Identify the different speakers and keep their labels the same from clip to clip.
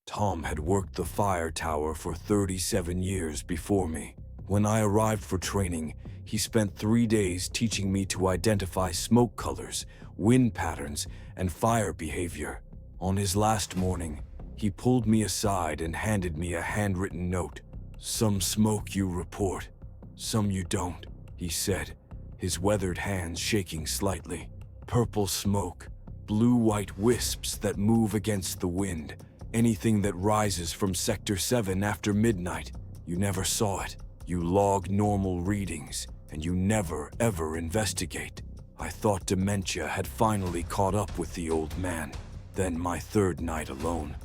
Speaker 1: Tom had worked the fire tower for 37 years before me. When I arrived for training, he spent 3 days teaching me to identify smoke colors, wind patterns, and fire behavior. On his last morning, he pulled me aside and handed me a handwritten note. "Some smoke you report, some you don't," he said, his weathered hands shaking slightly. "Purple smoke, blue-white wisps that move against the wind. Anything that rises from Sector 7 after midnight. You never saw it. You log normal readings, and you never, ever investigate." I thought dementia had finally caught up with the old man. Then my third night alone,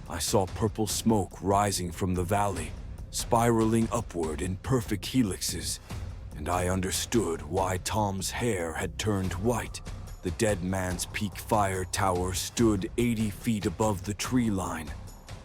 Speaker 1: I saw purple smoke rising from the valley, spiraling upward in perfect helixes, and I understood why Tom's hair had turned white. The Deadman's Peak Fire Tower stood 80 feet above the tree line,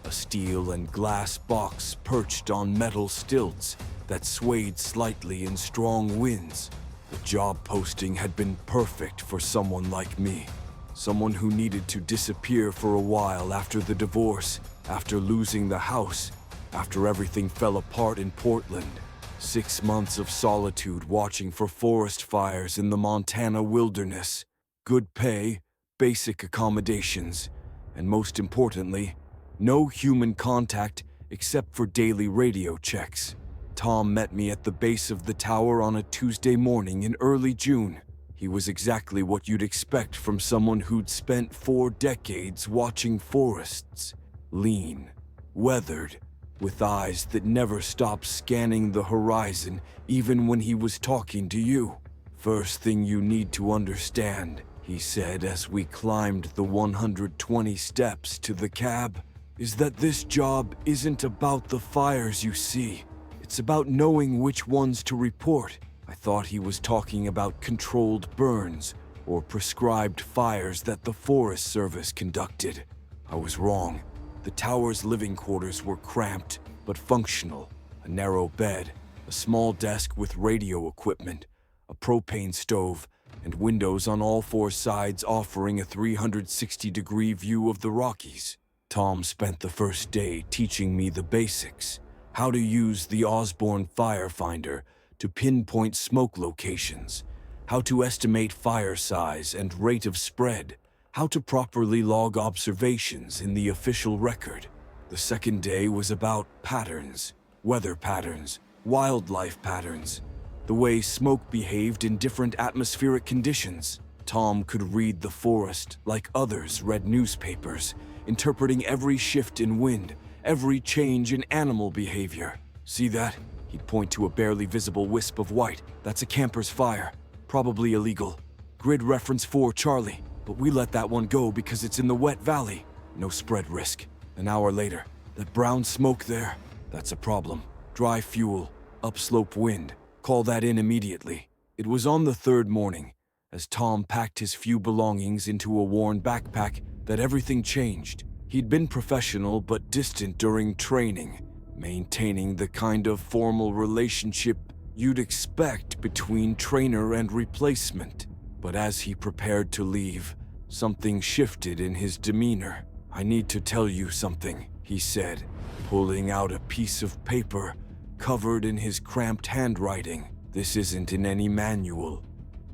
Speaker 1: a steel and glass box perched on metal stilts that swayed slightly in strong winds. The job posting had been perfect for someone like me, someone who needed to disappear for a while after the divorce, after losing the house, after everything fell apart in Portland. 6 months of solitude watching for forest fires in the Montana wilderness. Good pay, basic accommodations, and most importantly, no human contact except for daily radio checks. Tom met me at the base of the tower on a Tuesday morning in early June. He was exactly what you'd expect from someone who'd spent 4 decades watching forests. Lean, weathered, with eyes that never stopped scanning the horizon even when he was talking to you. "First thing you need to understand," he said as we climbed the 120 steps to the cab, "is that this job isn't about the fires you see. It's about knowing which ones to report." I thought he was talking about controlled burns or prescribed fires that the Forest Service conducted. I was wrong. The tower's living quarters were cramped but functional. A narrow bed, a small desk with radio equipment, a propane stove, and windows on all 4 sides offering a 360-degree view of the Rockies. Tom spent the first day teaching me the basics, how to use the Osborne Firefinder to pinpoint smoke locations, how to estimate fire size and rate of spread, how to properly log observations in the official record. The second day was about patterns, weather patterns, wildlife patterns, the way smoke behaved in different atmospheric conditions. Tom could read the forest like others read newspapers, interpreting every shift in wind, every change in animal behavior. "See that?" He'd point to a barely visible wisp of white. "That's a camper's fire, probably illegal. Grid reference 4 Charlie, but we let that one go because it's in the wet valley. No spread risk." An hour later, "That brown smoke there, that's a problem. Dry fuel, upslope wind. Call that in immediately." It was on the third morning, as Tom packed his few belongings into a worn backpack, that everything changed. He'd been professional but distant during training, maintaining the kind of formal relationship you'd expect between trainer and replacement. But as he prepared to leave, something shifted in his demeanor. "I need to tell you something," he said, pulling out a piece of paper covered in his cramped handwriting. "This isn't in any manual,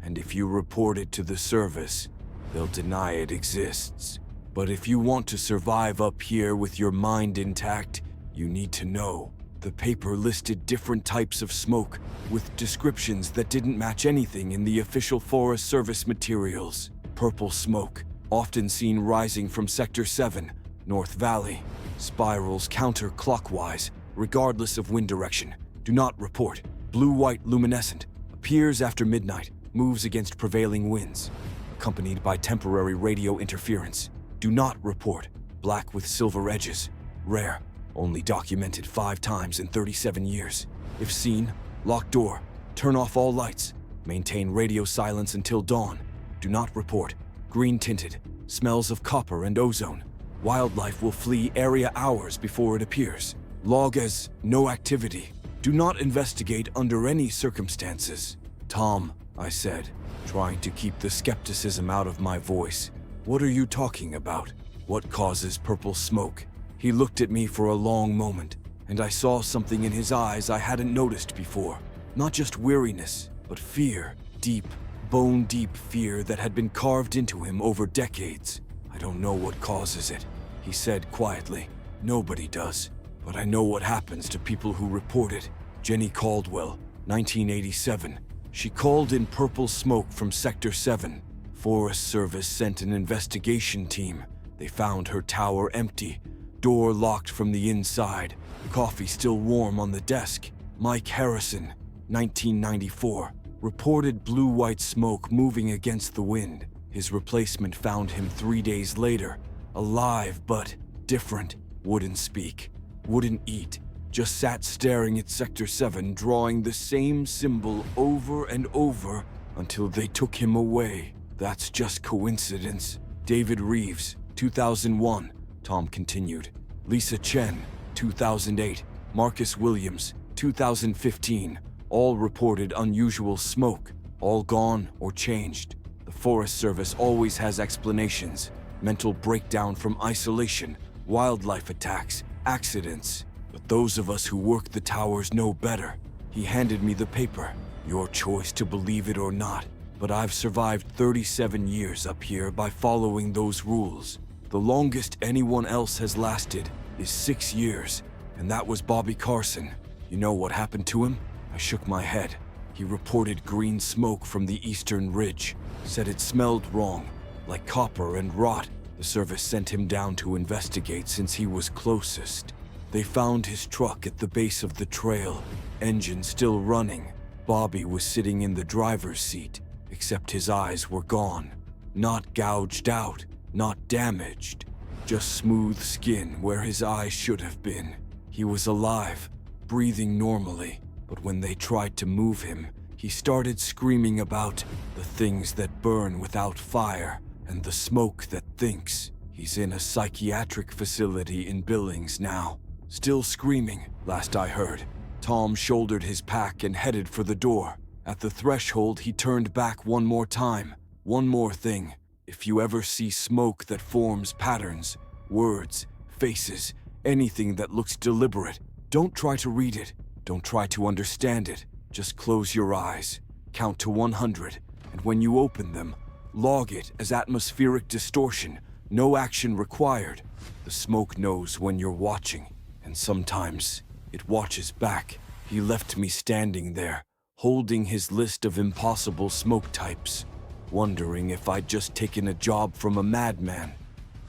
Speaker 1: and if you report it to the service, they'll deny it exists. But if you want to survive up here with your mind intact, you need to know." The paper listed different types of smoke, with descriptions that didn't match anything in the official Forest Service materials. Purple smoke, often seen rising from Sector 7, North Valley. Spirals counterclockwise, regardless of wind direction. Do not report. Blue-white luminescent, appears after midnight, moves against prevailing winds. Accompanied by temporary radio interference. Do not report. Black with silver edges. Rare. Only documented 5 times in 37 years. If seen, lock door. Turn off all lights. Maintain radio silence until dawn. Do not report. Green tinted. Smells of copper and ozone. Wildlife will flee area hours before it appears. Log as no activity. Do not investigate under any circumstances." "Tom," I said, trying to keep the skepticism out of my voice, "what are you talking about? What causes purple smoke?" He looked at me for a long moment, and I saw something in his eyes I hadn't noticed before. Not just weariness, but fear. Deep, bone-deep fear that had been carved into him over decades. "I don't know what causes it," he said quietly. "Nobody does. But I know what happens to people who report it." Jenny Caldwell, 1987. She called in purple smoke from Sector 7. Forest Service sent an investigation team. They found her tower empty, door locked from the inside, coffee still warm on the desk. Mike Harrison, 1994, reported blue-white smoke moving against the wind. His replacement found him 3 days later, alive but different. Wouldn't speak, wouldn't eat, just sat staring at Sector 7, drawing the same symbol over and over until they took him away. "That's just coincidence." David Reeves, 2001, Tom continued. Lisa Chen, 2008. Marcus Williams, 2015. All reported unusual smoke, all gone or changed. The Forest Service always has explanations. Mental breakdown from isolation, wildlife attacks, accidents. But those of us who work the towers know better. He handed me the paper. Your choice to believe it or not. But I've survived 37 years up here by following those rules. The longest anyone else has lasted is 6 years, and that was Bobby Carson. You know what happened to him? I shook my head. He reported green smoke from the eastern ridge, said it smelled wrong, like copper and rot. The service sent him down to investigate since he was closest. They found his truck at the base of the trail, engine still running. Bobby was sitting in the driver's seat, except his eyes were gone. Not gouged out, not damaged, just smooth skin where his eyes should have been. He was alive, breathing normally, but when they tried to move him, he started screaming about the things that burn without fire and the smoke that thinks. He's in a psychiatric facility in Billings now, still screaming, last I heard. Tom shouldered his pack and headed for the door. At the threshold, he turned back one more time. "One more thing. If you ever see smoke that forms patterns, words, faces, anything that looks deliberate, don't try to read it. Don't try to understand it. Just close your eyes, count to 100, and when you open them, log it as atmospheric distortion. No action required. The smoke knows when you're watching, and sometimes it watches back." He left me standing there, holding his list of impossible smoke types, wondering if I'd just taken a job from a madman,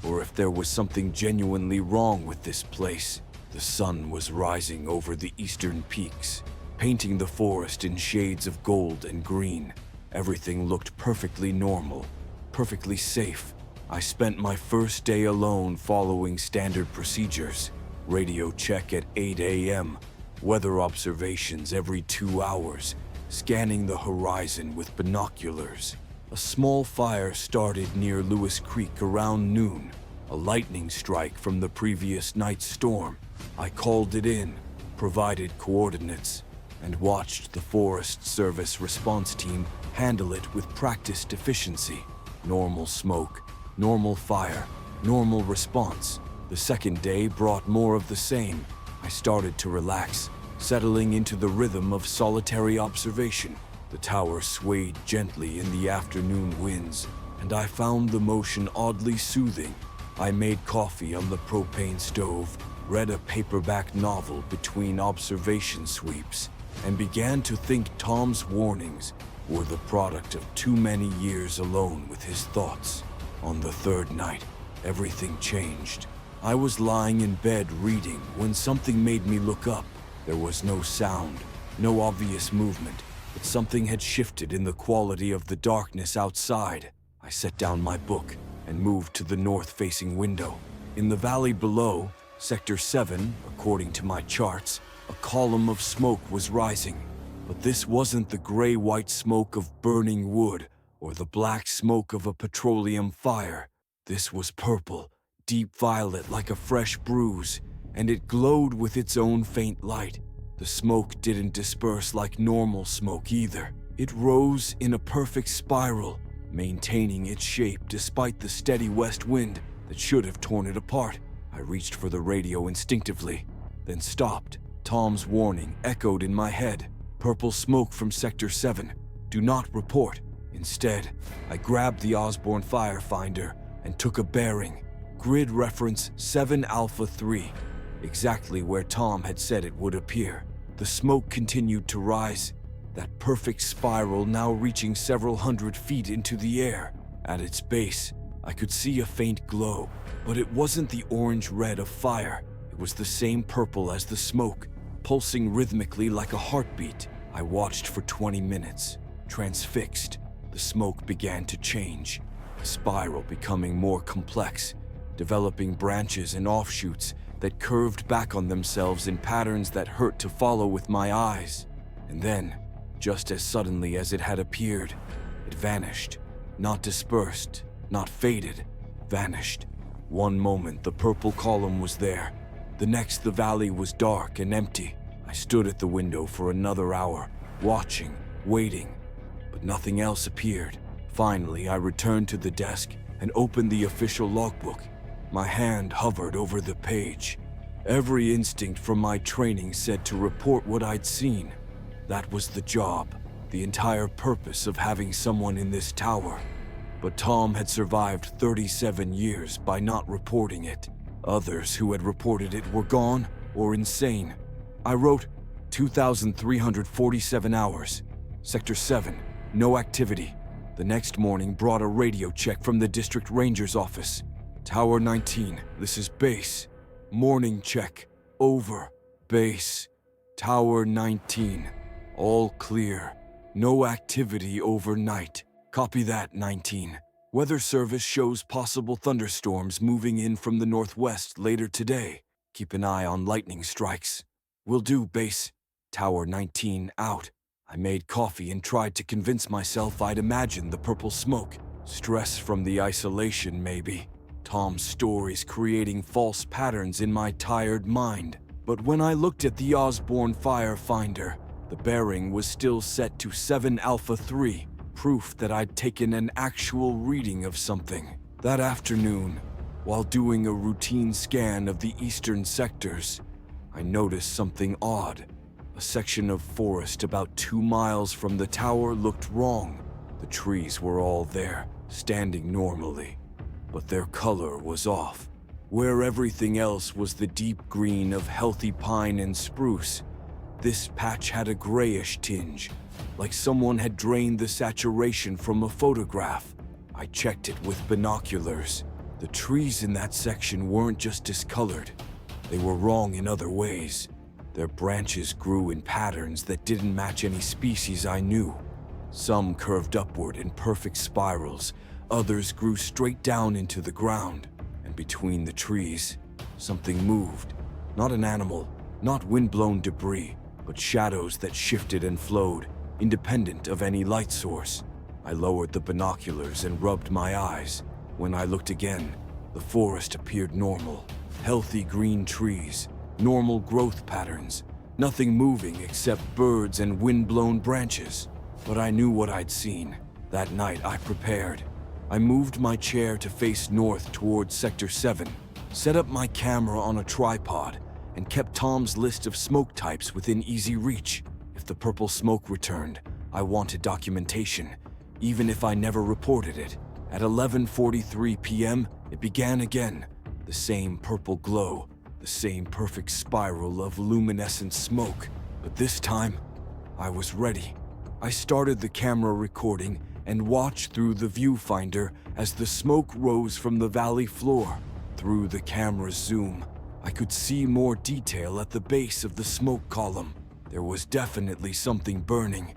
Speaker 1: or if there was something genuinely wrong with this place. The sun was rising over the eastern peaks, painting the forest in shades of gold and green. Everything looked perfectly normal, perfectly safe. I spent my first day alone following standard procedures. Radio check at 8 a.m., weather observations every 2 hours, scanning the horizon with binoculars. A small fire started near Lewis Creek around noon, a lightning strike from the previous night's storm. I called it in, provided coordinates, and watched the Forest Service response team handle it with practiced efficiency. Normal smoke, normal fire, normal response. The second day brought more of the same. I started to relax, settling into the rhythm of solitary observation. The tower swayed gently in the afternoon winds, and I found the motion oddly soothing. I made coffee on the propane stove, read a paperback novel between observation sweeps, and began to think Tom's warnings were the product of too many years alone with his thoughts. On the third night, everything changed. I was lying in bed reading when something made me look up. There was no sound, no obvious movement, but something had shifted in the quality of the darkness outside. I set down my book and moved to the north-facing window. In the valley below, Sector 7, according to my charts, a column of smoke was rising. But this wasn't the gray-white smoke of burning wood or the black smoke of a petroleum fire. This was purple, deep violet like a fresh bruise, and it glowed with its own faint light. The smoke didn't disperse like normal smoke either. It rose in a perfect spiral, maintaining its shape despite the steady west wind that should have torn it apart. I reached for the radio instinctively, then stopped. Tom's warning echoed in my head. Purple smoke from Sector 7. Do not report. Instead, I grabbed the Osborne firefinder and took a bearing. Grid reference 7 Alpha 3. Exactly where Tom had said it would appear. The smoke continued to rise, that perfect spiral now reaching several hundred feet into the air. At its base, I could see a faint glow, but it wasn't the orange-red of fire. It was the same purple as the smoke, pulsing rhythmically like a heartbeat. I watched for 20 minutes, transfixed. The smoke began to change, the spiral becoming more complex, developing branches and offshoots that curved back on themselves in patterns that hurt to follow with my eyes. And then, just as suddenly as it had appeared, it vanished. Not dispersed, not faded, vanished. One moment the purple column was there. The next the valley was dark and empty. I stood at the window for another hour, watching, waiting, but nothing else appeared. Finally, I returned to the desk and opened the official logbook. My hand hovered over the page. Every instinct from my training said to report what I'd seen. That was the job, the entire purpose of having someone in this tower. But Tom had survived 37 years by not reporting it. Others who had reported it were gone or insane. I wrote 2,347 hours. Sector 7, no activity. The next morning brought a radio check from the district ranger's office. Tower 19, this is base. Morning check, over. Base. Tower 19, all clear. No activity overnight. Copy that, 19. Weather service shows possible thunderstorms moving in from the northwest later today. Keep an eye on lightning strikes. Will do, base. Tower 19 out. I made coffee and tried to convince myself I'd imagined the purple smoke. Stress from the isolation, maybe. Tom's stories creating false patterns in my tired mind. But when I looked at the Osborne firefinder, the bearing was still set to 7 Alpha 3, proof that I'd taken an actual reading of something. That afternoon, while doing a routine scan of the eastern sectors, I noticed something odd. A section of forest about 2 miles from the tower looked wrong. The trees were all there, standing normally, but their color was off. Where everything else was the deep green of healthy pine and spruce, this patch had a grayish tinge, like someone had drained the saturation from a photograph. I checked it with binoculars. The trees in that section weren't just discolored, they were wrong in other ways. Their branches grew in patterns that didn't match any species I knew. Some curved upward in perfect spirals, others grew straight down into the ground. And between the trees, something moved. Not an animal, not wind-blown debris, but shadows that shifted and flowed, independent of any light source. I lowered the binoculars and rubbed my eyes. When I looked again, the forest appeared normal. Healthy green trees, normal growth patterns, nothing moving except birds and wind-blown branches. But I knew what I'd seen. That night I prepared. I moved my chair to face north towards Sector 7, set up my camera on a tripod, and kept Tom's list of smoke types within easy reach. If the purple smoke returned, I wanted documentation, even if I never reported it. At 11:43 p.m., it began again. The same purple glow, the same perfect spiral of luminescent smoke. But this time, I was ready. I started the camera recording and watched through the viewfinder as the smoke rose from the valley floor. Through the camera's zoom, I could see more detail at the base of the smoke column. There was definitely something burning,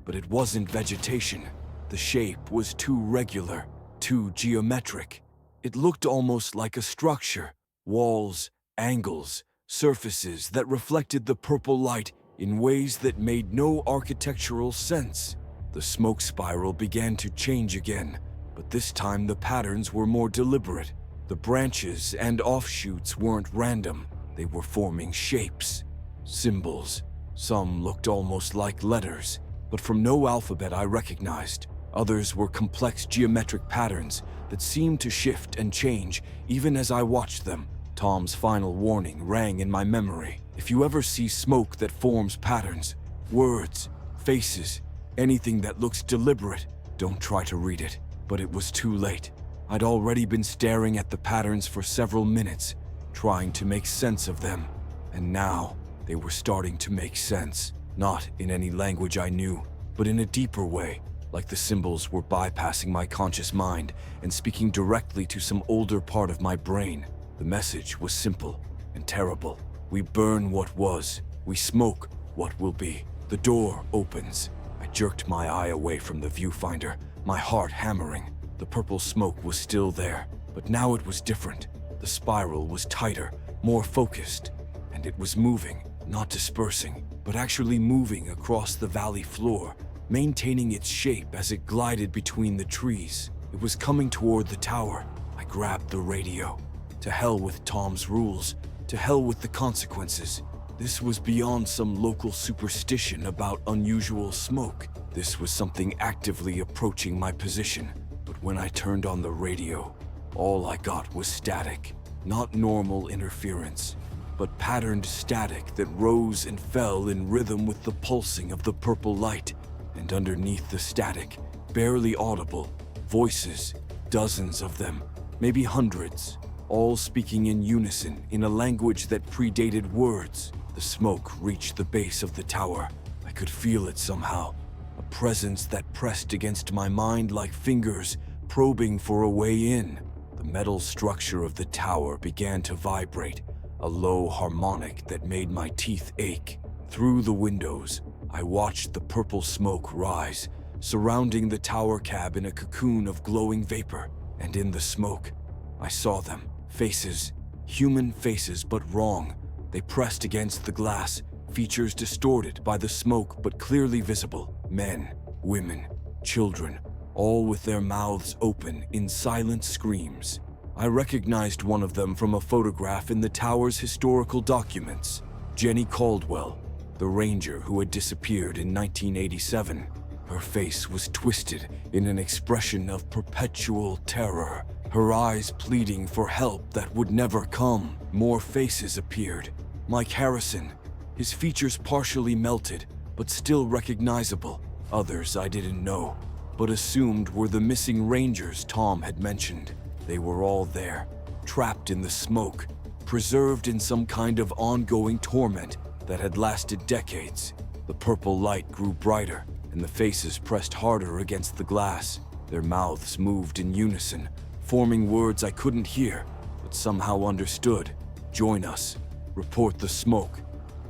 Speaker 1: but it wasn't vegetation. The shape was too regular, too geometric. It looked almost like a structure, walls, angles, surfaces that reflected the purple light in ways that made no architectural sense. The smoke spiral began to change again, but this time the patterns were more deliberate. The branches and offshoots weren't random. They were forming shapes, symbols. Some looked almost like letters, but from no alphabet I recognized. Others were complex geometric patterns that seemed to shift and change even as I watched them. Tom's final warning rang in my memory. If you ever see smoke that forms patterns, words, faces, anything that looks deliberate, don't try to read it. But it was too late. I'd already been staring at the patterns for several minutes, trying to make sense of them. And now, they were starting to make sense. Not in any language I knew, but in a deeper way, like the symbols were bypassing my conscious mind and speaking directly to some older part of my brain. The message was simple and terrible. We burn what was. We smoke what will be. The door opens. I jerked my eye away from the viewfinder, my heart hammering. The purple smoke was still there, but now it was different. The spiral was tighter, more focused, and it was moving, not dispersing, but actually moving across the valley floor, maintaining its shape as it glided between the trees. It was coming toward the tower. I grabbed the radio. To hell with Tom's rules. To hell with the consequences. This was beyond some local superstition about unusual smoke. This was something actively approaching my position. But when I turned on the radio, all I got was static. Not normal interference, but patterned static that rose and fell in rhythm with the pulsing of the purple light. And underneath the static, barely audible, voices, dozens of them, maybe hundreds, all speaking in unison in a language that predated words. The smoke reached the base of the tower. I could feel it somehow, a presence that pressed against my mind like fingers probing for a way in. The metal structure of the tower began to vibrate, a low harmonic that made my teeth ache. Through the windows, I watched the purple smoke rise, surrounding the tower cab in a cocoon of glowing vapor. And in the smoke, I saw them. Faces, human faces, but wrong. They pressed against the glass, features distorted by the smoke but clearly visible. Men, women, children, all with their mouths open in silent screams. I recognized one of them from a photograph in the tower's historical documents. Jenny Caldwell, the ranger who had disappeared in 1987. Her face was twisted in an expression of perpetual terror, her eyes pleading for help that would never come. More faces appeared. Mike Harrison, his features partially melted, but still recognizable. Others I didn't know, but assumed were the missing rangers Tom had mentioned. They were all there, trapped in the smoke, preserved in some kind of ongoing torment that had lasted decades. The purple light grew brighter, and the faces pressed harder against the glass. Their mouths moved in unison, forming words I couldn't hear, but somehow understood. Join us. Report the smoke.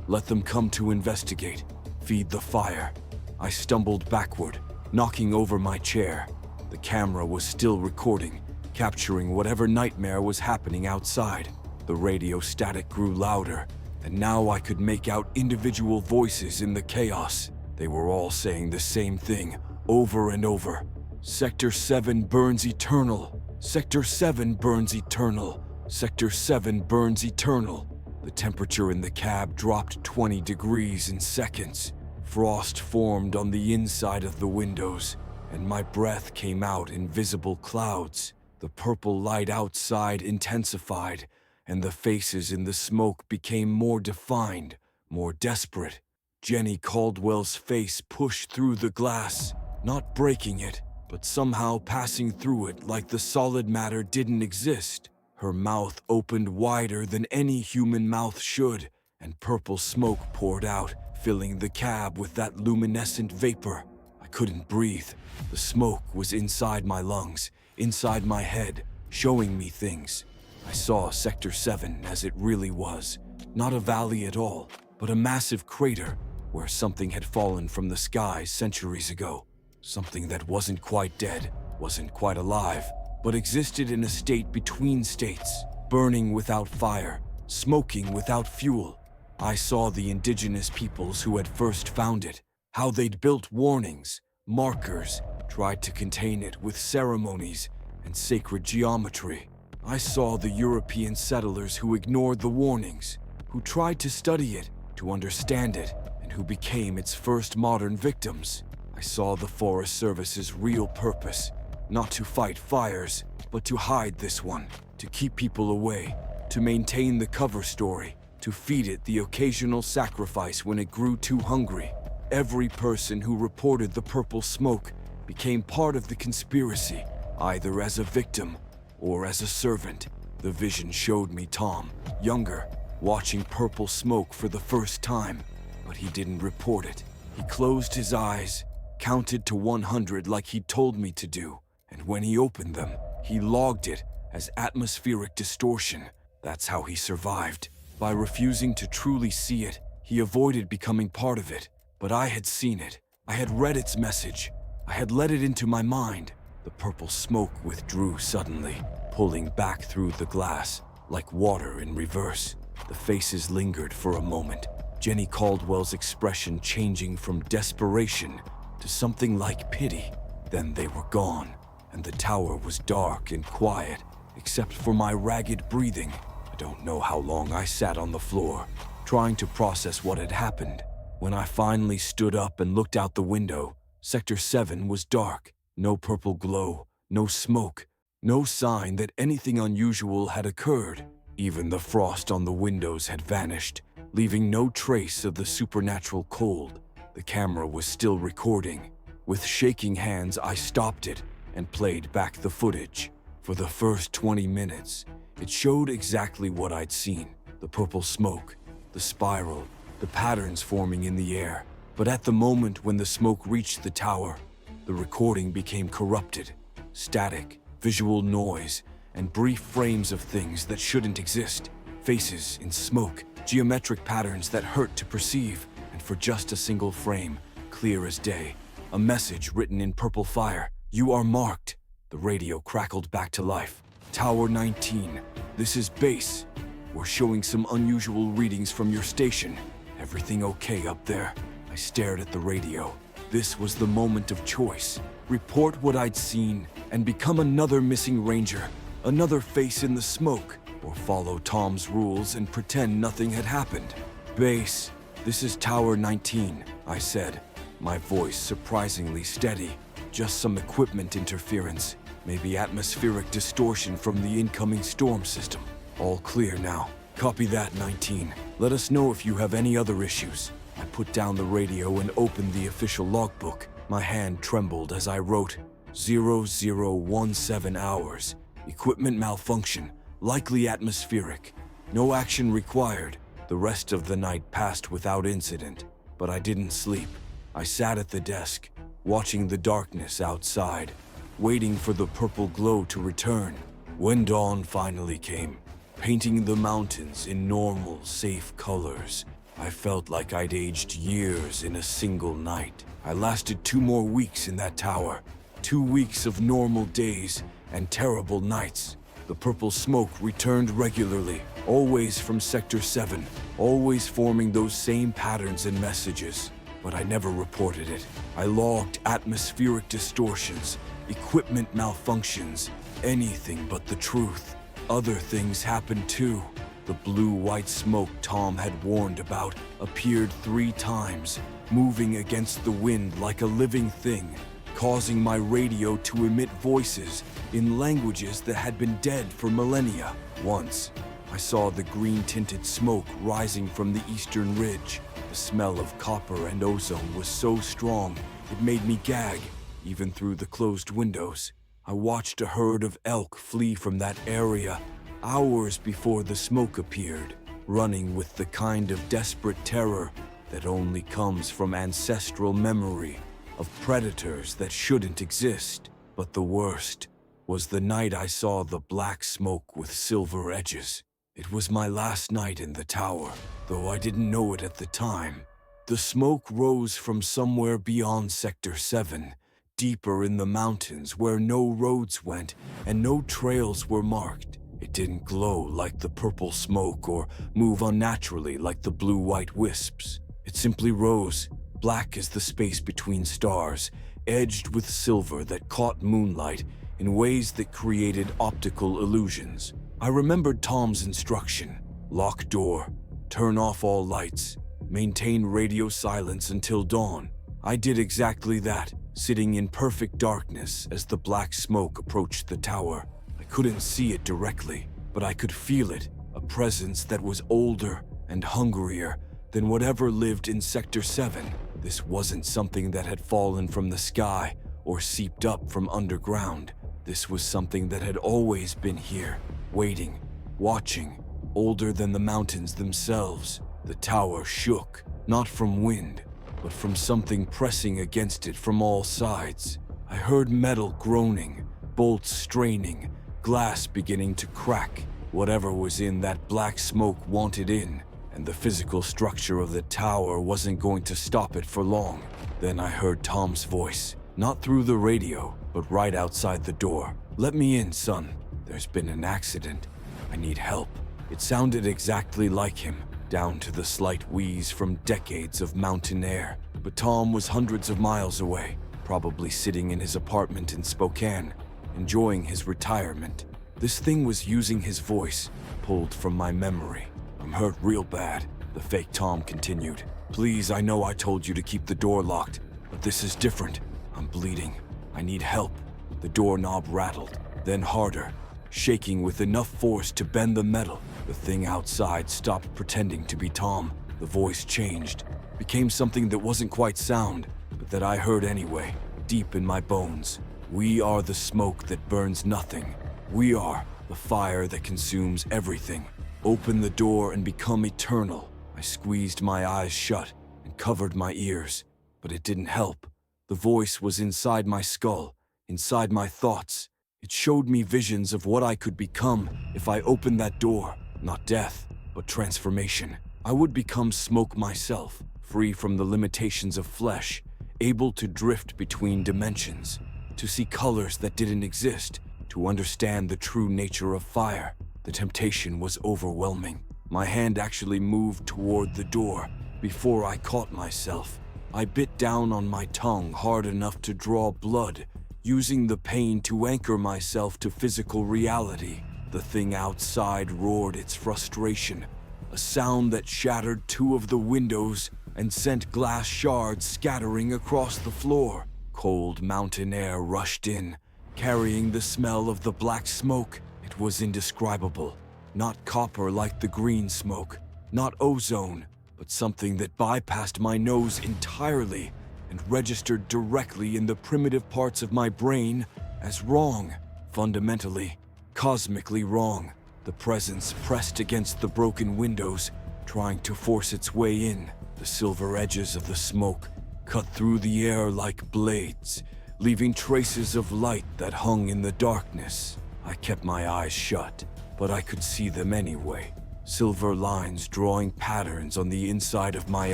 Speaker 1: Let them come to investigate. Feed the fire. I stumbled backward, knocking over my chair. The camera was still recording, capturing whatever nightmare was happening outside. The radio static grew louder, and now I could make out individual voices in the chaos. They were all saying the same thing, over and over. Sector 7 burns eternal. Sector 7 burns eternal. Sector 7 burns eternal. The temperature in the cab dropped 20 degrees in seconds. Frost formed on the inside of the windows, and my breath came out in visible clouds. The purple light outside intensified, and the faces in the smoke became more defined, more desperate. Jenny Caldwell's face pushed through the glass, not breaking it, but somehow passing through it like the solid matter didn't exist. Her mouth opened wider than any human mouth should, and purple smoke poured out, filling the cab with that luminescent vapor. I couldn't breathe. The smoke was inside my lungs, inside my head, showing me things. I saw Sector 7 as it really was. Not a valley at all, but a massive crater where something had fallen from the sky centuries ago. Something that wasn't quite dead, wasn't quite alive, but existed in a state between states, burning without fire, smoking without fuel. I saw the indigenous peoples who had first found it, how they'd built warnings, markers, tried to contain it with ceremonies and sacred geometry. I saw the European settlers who ignored the warnings, who tried to study it, to understand it, and who became its first modern victims. I saw the Forest Service's real purpose, not to fight fires, but to hide this one, to keep people away, to maintain the cover story, to feed it the occasional sacrifice when it grew too hungry. Every person who reported the purple smoke became part of the conspiracy, either as a victim or as a servant. The vision showed me Tom, younger, watching purple smoke for the first time, but he didn't report it. He closed his eyes, counted to 100 like he'd told me to do, and when he opened them, he logged it as atmospheric distortion. That's how he survived. By refusing to truly see it, he avoided becoming part of it. But I had seen it. I had read its message. I had let it into my mind. The purple smoke withdrew suddenly, pulling back through the glass, like water in reverse. The faces lingered for a moment, Jenny Caldwell's expression changing from desperation to something like pity. Then they were gone, and the tower was dark and quiet, except for my ragged breathing. I don't know how long I sat on the floor, trying to process what had happened. When I finally stood up and looked out the window, Sector 7 was dark. No purple glow, no smoke, no sign that anything unusual had occurred. Even the frost on the windows had vanished, leaving no trace of the supernatural cold. The camera was still recording. With shaking hands, I stopped it and played back the footage. For the first 20 minutes, it showed exactly what I'd seen: the purple smoke, the spiral, the patterns forming in the air. But at the moment when the smoke reached the tower, the recording became corrupted. Static, visual noise, and brief frames of things that shouldn't exist. Faces in smoke, geometric patterns that hurt to perceive, and for just a single frame, clear as day, a message written in purple fire: "You are marked." The radio crackled back to life. "Tower 19, this is base. We're showing some unusual readings from your station. Everything okay up there?" I stared at the radio. This was the moment of choice. Report what I'd seen and become another missing ranger, another face in the smoke, or follow Tom's rules and pretend nothing had happened. "Base, this is Tower 19, I said, my voice surprisingly steady. "Just some equipment interference, maybe atmospheric distortion from the incoming storm system. All clear now. Copy that, 19. Let us know if you have any other issues." I put down the radio and opened the official logbook. My hand trembled as I wrote 0017 hours. Equipment malfunction, likely atmospheric. No action required. The rest of the night passed without incident, but I didn't sleep. I sat at the desk, watching the darkness outside, waiting for the purple glow to return. When dawn finally came, painting the mountains in normal, safe colors, I felt like I'd aged years in a single night. I lasted 2 more weeks in that tower. 2 weeks of normal days and terrible nights. The purple smoke returned regularly, always from Sector 7, always forming those same patterns and messages. But I never reported it. I logged atmospheric distortions, equipment malfunctions, anything but the truth. Other things happened too. The blue-white smoke Tom had warned about appeared 3 times, moving against the wind like a living thing, causing my radio to emit voices in languages that had been dead for millennia. Once, I saw the green-tinted smoke rising from the eastern ridge. The smell of copper and ozone was so strong, it made me gag, even through the closed windows. I watched a herd of elk flee from that area hours before the smoke appeared, running with the kind of desperate terror that only comes from ancestral memory of predators that shouldn't exist. But the worst was the night I saw the black smoke with silver edges. It was my last night in the tower, though I didn't know it at the time. The smoke rose from somewhere beyond Sector 7, deeper in the mountains where no roads went and no trails were marked. It didn't glow like the purple smoke or move unnaturally like the blue-white wisps. It simply rose, black as the space between stars, edged with silver that caught moonlight in ways that created optical illusions. I remembered Tom's instruction: lock door, turn off all lights, maintain radio silence until dawn. I did exactly that, sitting in perfect darkness as the black smoke approached the tower. I couldn't see it directly, but I could feel it, a presence that was older and hungrier than whatever lived in Sector 7. This wasn't something that had fallen from the sky or seeped up from underground. This was something that had always been here, waiting, watching, older than the mountains themselves. The tower shook, not from wind, but from something pressing against it from all sides. I heard metal groaning, bolts straining, glass beginning to crack. Whatever was in that black smoke wanted in, and the physical structure of the tower wasn't going to stop it for long. Then I heard Tom's voice, not through the radio, but right outside the door. "Let me in, son. There's been an accident. I need help." It sounded exactly like him, down to the slight wheeze from decades of mountain air. But Tom was hundreds of miles away, probably sitting in his apartment in Spokane, enjoying his retirement. This thing was using his voice, pulled from my memory. "I'm hurt real bad," the fake Tom continued. "Please, I know I told you to keep the door locked, but this is different. I'm bleeding. I need help." The doorknob rattled, then harder, shaking with enough force to bend the metal. The thing outside stopped pretending to be Tom. The voice changed, became something that wasn't quite sound, but that I heard anyway, deep in my bones. "We are the smoke that burns nothing. We are the fire that consumes everything. Open the door and become eternal." I squeezed my eyes shut and covered my ears, but it didn't help. The voice was inside my skull, inside my thoughts. It showed me visions of what I could become if I opened that door. Not death, but transformation. I would become smoke myself, free from the limitations of flesh, able to drift between dimensions, to see colors that didn't exist, to understand the true nature of fire. The temptation was overwhelming. My hand actually moved toward the door before I caught myself. I bit down on my tongue hard enough to draw blood, using the pain to anchor myself to physical reality. The thing outside roared its frustration, a sound that shattered two of the windows and sent glass shards scattering across the floor. Cold mountain air rushed in, carrying the smell of the black smoke. It was indescribable. Not copper like the green smoke, not ozone, but something that bypassed my nose entirely and registered directly in the primitive parts of my brain as wrong, fundamentally, cosmically wrong. The presence pressed against the broken windows, trying to force its way in. The silver edges of the smoke cut through the air like blades, leaving traces of light that hung in the darkness. I kept my eyes shut, but I could see them anyway. Silver lines drawing patterns on the inside of my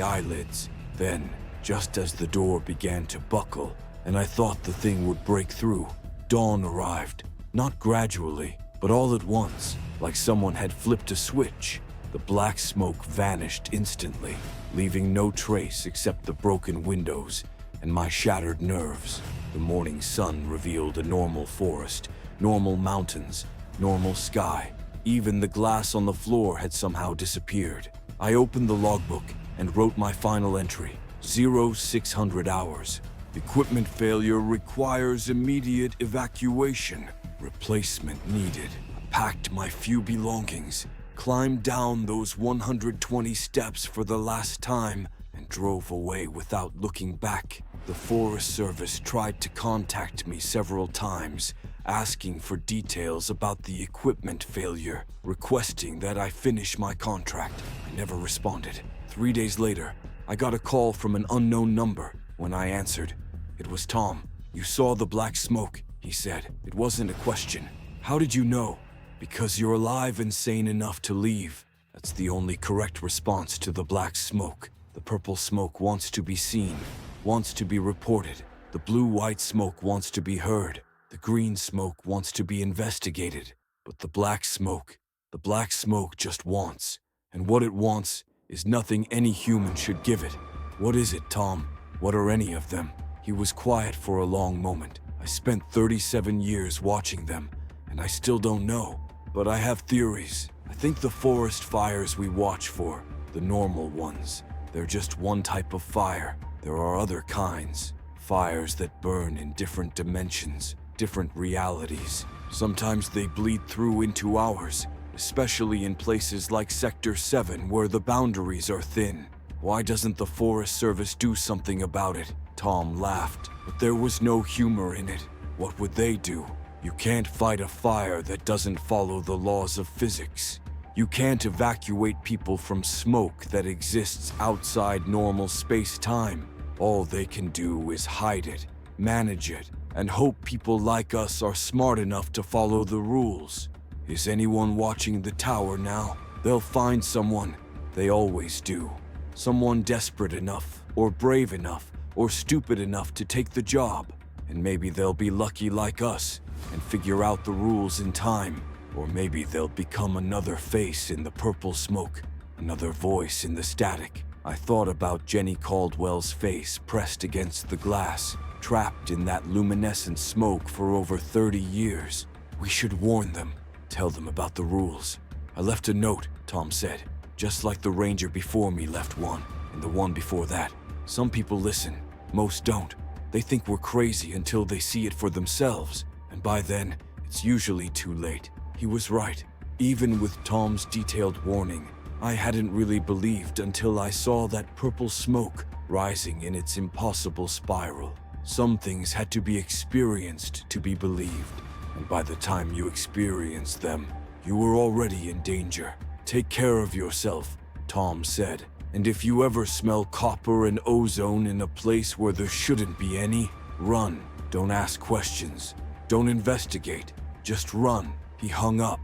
Speaker 1: eyelids. Then, just as the door began to buckle, and I thought the thing would break through, dawn arrived. Not gradually, but all at once, like someone had flipped a switch. The black smoke vanished instantly, leaving no trace except the broken windows and my shattered nerves. The morning sun revealed a normal forest, normal mountains, normal sky. Even the glass on the floor had somehow disappeared. I opened the logbook and wrote my final entry, 0600 hours. Equipment failure requires immediate evacuation. Replacement needed. I packed my few belongings, climbed down those 120 steps for the last time, and drove away without looking back. The Forest Service tried to contact me several times, asking for details about the equipment failure, requesting that I finish my contract. I never responded. 3 days later, I got a call from an unknown number. When I answered, it was Tom. "You saw the black smoke," he said. It wasn't a question. "How did you know?" "Because you're alive and sane enough to leave." That's the only correct response to the black smoke. The purple smoke wants to be seen, wants to be reported. The blue-white smoke wants to be heard. The green smoke wants to be investigated. But the black smoke just wants. And what it wants is nothing any human should give it. "What is it, Tom? What are any of them?" He was quiet for a long moment. "I spent 37 years watching them, and I still don't know. But I have theories. I think the forest fires we watch for, the normal ones, they're just one type of fire. There are other kinds. Fires that burn in different dimensions, different realities. Sometimes they bleed through into ours, especially in places like Sector 7 where the boundaries are thin. Why doesn't the Forest Service do something about it? Tom laughed, but there was no humor in it. What would they do? You can't fight a fire that doesn't follow the laws of physics. You can't evacuate people from smoke that exists outside normal space-time. All they can do is hide it, manage it, and hope people like us are smart enough to follow the rules. Is anyone watching the tower now? They'll find someone. They always do. Someone desperate enough, or brave enough, or stupid enough to take the job. And maybe they'll be lucky like us and figure out the rules in time. Or maybe they'll become another face in the purple smoke, another voice in the static. I thought about Jenny Caldwell's face pressed against the glass, trapped in that luminescent smoke for over 30 years. We should warn them, tell them about the rules. I left a note, Tom said, just like the ranger before me left one, and the one before that. Some people listen, most don't. They think we're crazy until they see it for themselves, and by then, it's usually too late. He was right. Even with Tom's detailed warning, I hadn't really believed until I saw that purple smoke rising in its impossible spiral. Some things had to be experienced to be believed, and by the time you experienced them, you were already in danger. Take care of yourself, Tom said, and if you ever smell copper and ozone in a place where there shouldn't be any, run. Don't ask questions. Don't investigate. Just run. He hung up,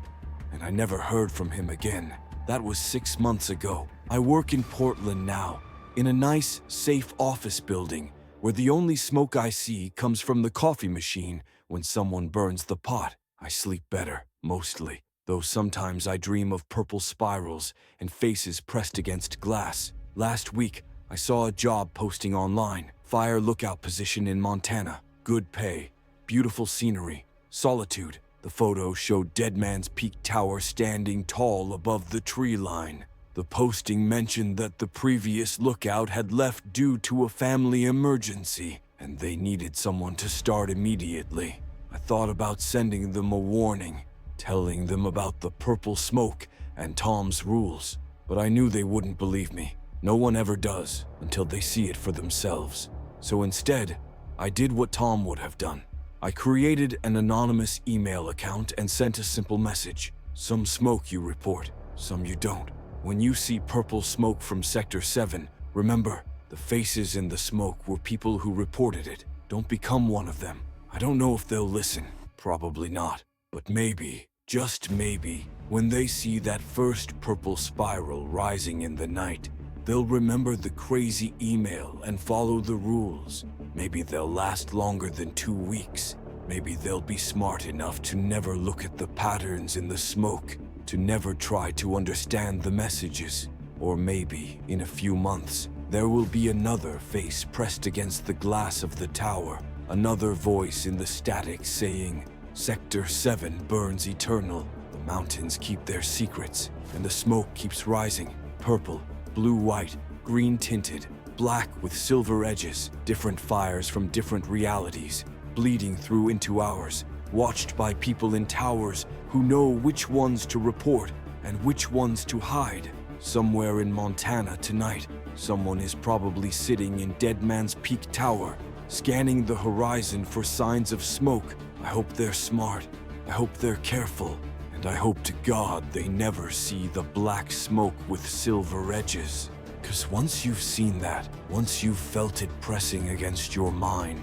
Speaker 1: and I never heard from him again. That was 6 months ago. I work in Portland now, in a nice, safe office building, where the only smoke I see comes from the coffee machine when someone burns the pot. I sleep better, mostly, though sometimes I dream of purple spirals and faces pressed against glass. Last week, I saw a job posting online, fire lookout position in Montana, good pay, beautiful scenery, solitude. The photo showed Deadman's Peak Tower standing tall above the tree line. The posting mentioned that the previous lookout had left due to a family emergency, and they needed someone to start immediately. I thought about sending them a warning, telling them about the purple smoke and Tom's rules, but I knew they wouldn't believe me. No one ever does until they see it for themselves. So instead, I did what Tom would have done. I created an anonymous email account and sent a simple message. Some smoke you report, some you don't. When you see purple smoke from Sector 7, remember, the faces in the smoke were people who reported it. Don't become one of them. I don't know if they'll listen, probably not. But maybe, just maybe, when they see that first purple spiral rising in the night, they'll remember the crazy email and follow the rules. Maybe they'll last longer than 2 weeks. Maybe they'll be smart enough to never look at the patterns in the smoke, to never try to understand the messages. Or maybe, in a few months, there will be another face pressed against the glass of the tower, another voice in the static saying, Sector 7 burns eternal. The mountains keep their secrets, and the smoke keeps rising, purple, blue-white, green-tinted, black with silver edges, different fires from different realities, bleeding through into ours, watched by people in towers who know which ones to report and which ones to hide. Somewhere in Montana tonight, someone is probably sitting in Deadman's Peak Tower, scanning the horizon for signs of smoke. I hope they're smart, I hope they're careful, and I hope to God they never see the black smoke with silver edges. 'Cause once you've seen that, once you've felt it pressing against your mind,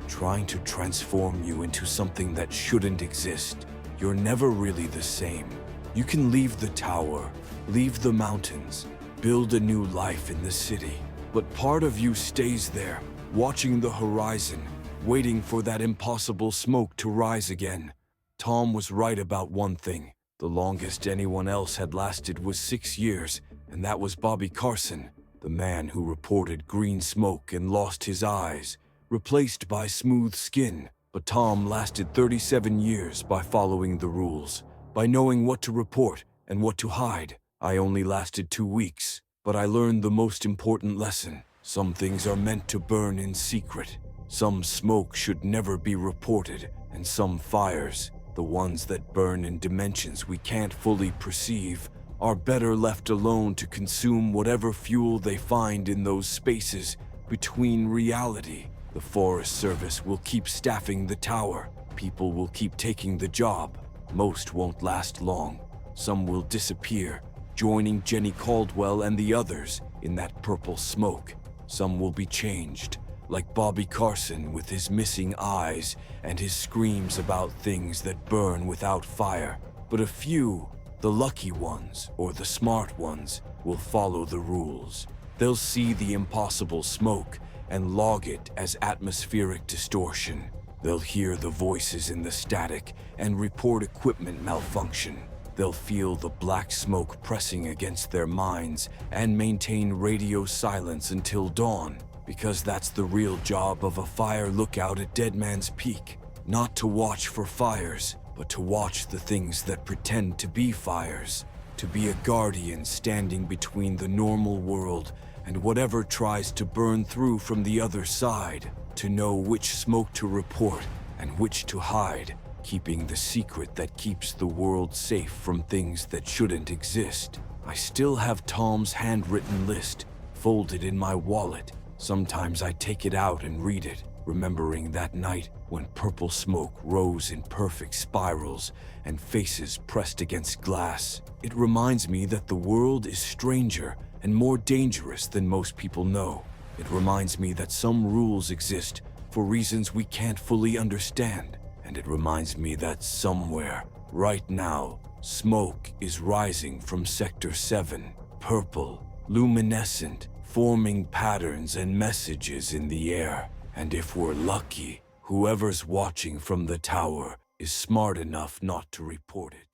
Speaker 1: trying to transform you into something that shouldn't exist, you're never really the same. You can leave the tower, leave the mountains, build a new life in the city, but part of you stays there, watching the horizon, waiting for that impossible smoke to rise again. Tom was right about one thing. The longest anyone else had lasted was 6 years, and that was Bobby Carson, the man who reported green smoke and lost his eyes, replaced by smooth skin. But Tom lasted 37 years by following the rules, by knowing what to report and what to hide. I only lasted 2 weeks, but I learned the most important lesson. Some things are meant to burn in secret. Some smoke should never be reported, and some fires, The ones that burn in dimensions we can't fully perceive are better left alone to consume whatever fuel they find in those spaces between reality. The Forest Service will keep staffing the tower. People will keep taking the job. Most won't last long. Some will disappear, joining Jenny Caldwell and the others in that purple smoke. Some will be changed, like Bobby Carson with his missing eyes and his screams about things that burn without fire. But a few, the lucky ones or the smart ones, will follow the rules. They'll see the impossible smoke and log it as atmospheric distortion. They'll hear the voices in the static and report equipment malfunction. They'll feel the black smoke pressing against their minds and maintain radio silence until dawn, because that's the real job of a fire lookout at Deadman's Peak. Not to watch for fires, but to watch the things that pretend to be fires. To be a guardian standing between the normal world and whatever tries to burn through from the other side. To know which smoke to report and which to hide, keeping the secret that keeps the world safe from things that shouldn't exist. I still have Tom's handwritten list folded in my wallet. Sometimes I take it out and read it, remembering that night when purple smoke rose in perfect spirals and faces pressed against glass. It reminds me that the world is stranger and more dangerous than most people know. It reminds me that some rules exist for reasons we can't fully understand. And it reminds me that somewhere, right now, smoke is rising from Sector 7, purple, luminescent, forming patterns and messages in the air. And if we're lucky, whoever's watching from the tower is smart enough not to report it.